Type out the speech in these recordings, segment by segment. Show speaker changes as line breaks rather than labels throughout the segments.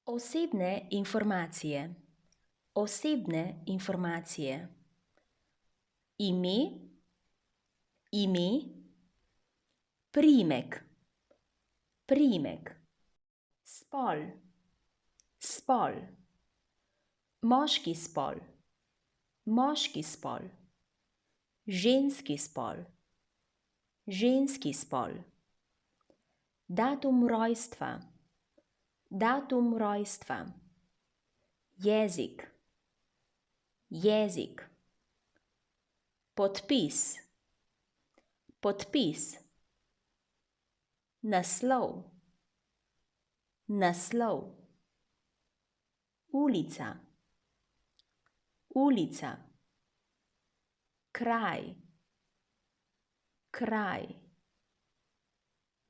Osebne informacije. Osebne informacije. Ime, priimek, spol, moški spol, ženski spol, datum rojstva, jezik, podpis, naslov, ulica, kraj,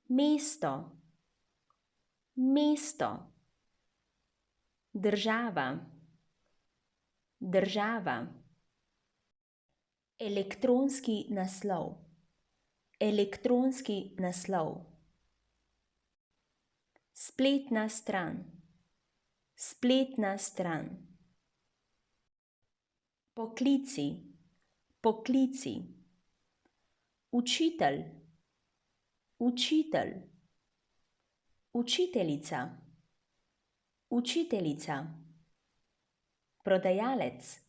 mesto, država, elektronski naslov, spletna stran, poklici, učitelj, učiteljica, prodajalec,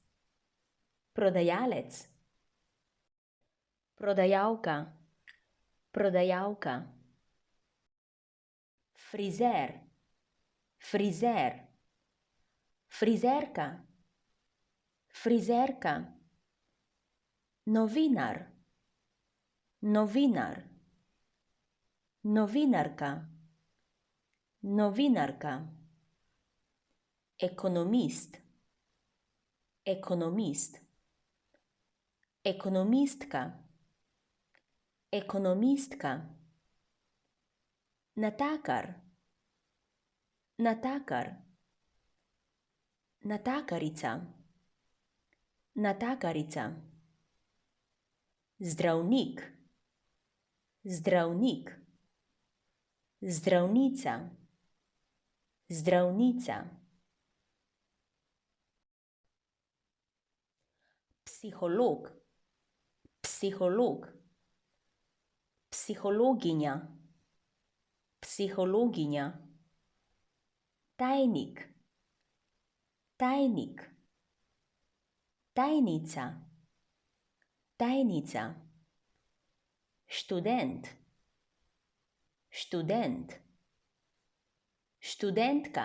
prodajalka, frizer, frizerka, novinarka, ekonomistka, natakarica, zdravnica, psihologinja, tajnica, študent, študentka,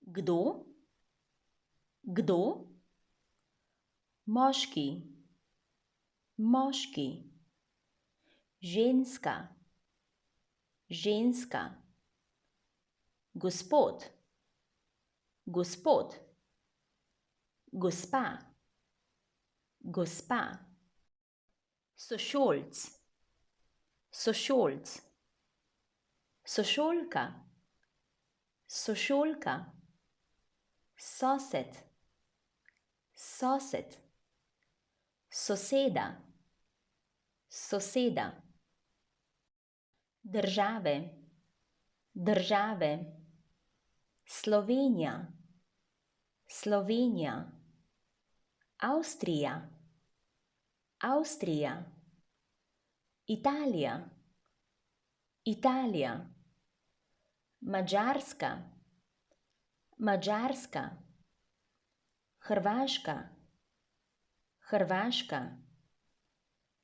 kdo, moški, ženska, gospod, gospa, sošolka, sosed, soseda, države, Slovenija, Avstrija, Italija, Madžarska, Hrvaška,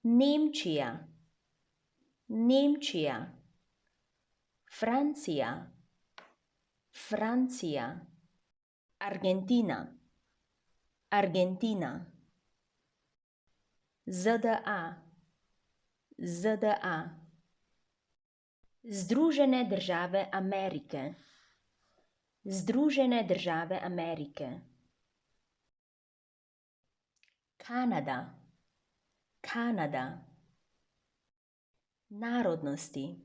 Nemčija, Francija, Argentina, ZDA, Združene države Amerike, Kanada, narodnosti,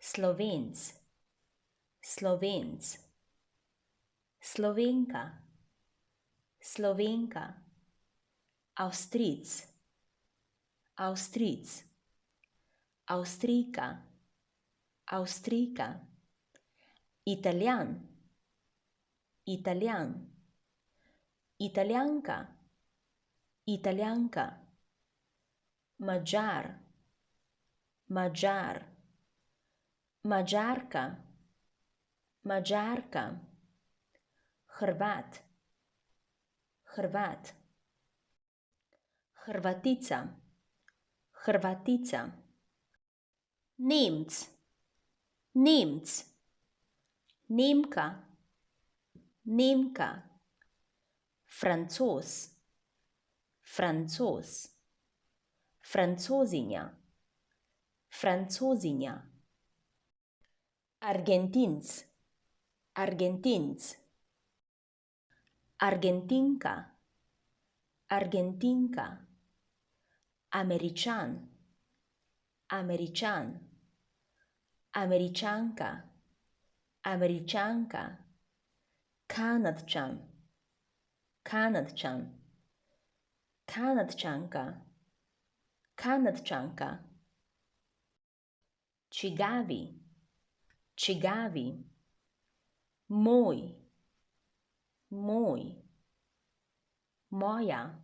Slovenc, Slovenka, Avstrijec, Avstrijka, Avstrijka. Italijan, Italijan. Italijanka, Italijanka. Madžar, Madžar. Madžarka, Madžarka. Hrvat, Hrvat. Hrvatica, Hrvatica. Nemec, Nemec. Nemka, Nemka. Francoz, Francoz. Francozinja, Francozinja. Argentinc, Argentinc. Argentinka, Argentinka. Američan, Američan. Američanka, Američanka. Kanadčan, Kanadčan. Kanadčanka, Kanadčanka. Čigavi, čigavi. Moj, moj. Moja,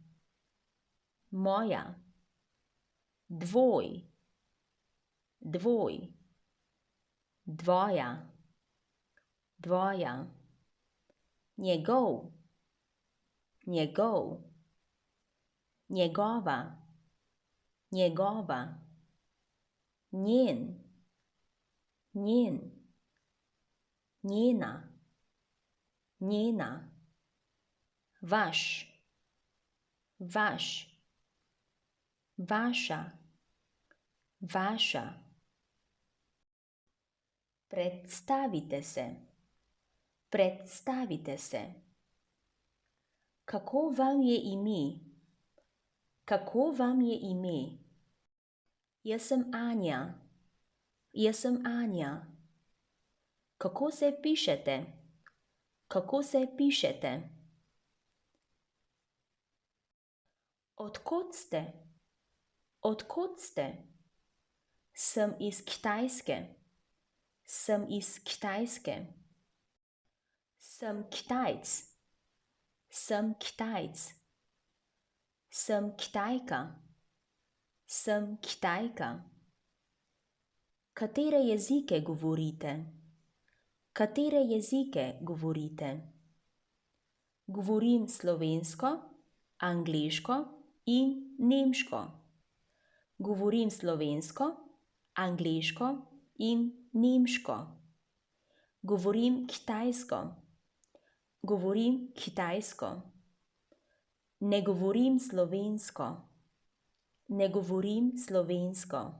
moja. Dvoj, dvoj. Dvoja, dvoja. Njegov, njegov. Njegova, njegova. Njen, njen. Njena, njena. Vaš, vaš. Vaša, vaša. Predstavite se, predstavite se. Kako vam je ime? Kako vam je ime? Jaz sem Anja, jaz sem Anja. Kako se pišete? Kako se pišete? Od kod ste? Od kod ste? Sem iz Kitajske. Sem iz Kitajske. Sem Kitajec. Sem Kitajec. Sem Kitajka. Sem Kitajka. Katere jezike govorite? Katere jezike govorite? Govorim slovensko, angleško in nemško. Govorim slovensko, angleško in nemško. Govorim kitajsko. Govorim kitajsko. Ne govorim slovensko. Ne govorim slovensko.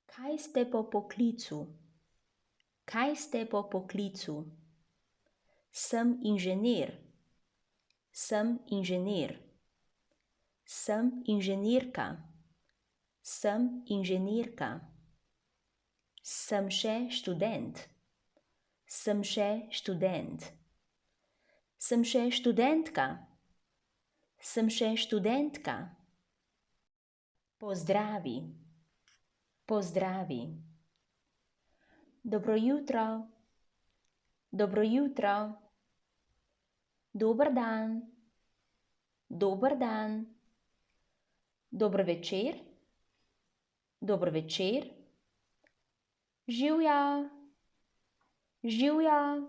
Kaj ste po poklicu? Kaj ste po poklicu? Sem inženir. Sem inženir. Sem inženirka. Sem inženirka. Sem še študent. Sem še študent. Sem še študentka. Sem še študentka. Pozdravi. Pozdravi. Dobro jutro. Dobro jutro. Dober dan. Dober dan. Dober večer. Dober večer. Živja. Živja.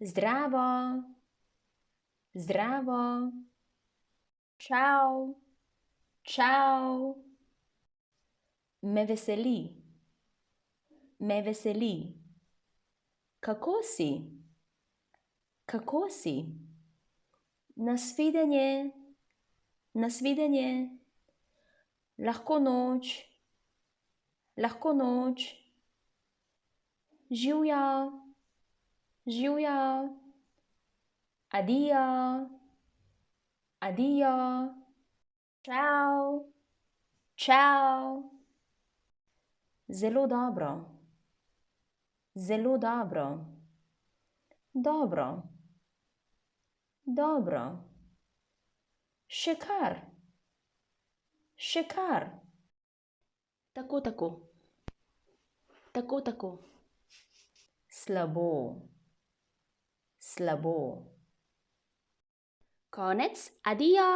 Zdravo. Zdravo. Čau. Čau. Me veseli. Me veseli. Kako si? Kako si? Nasvidenje. Nasvidenje. Lahko noč. Lahko noč. Živja. Živja. Adijo. Adijo. Čau. Čau. Zelo dobro. Zelo dobro. Dobro. Dobro. Še kar. Še kar.
Tako, tako. Tako, tako.
Slabo. Slabo.
Konec, adijo!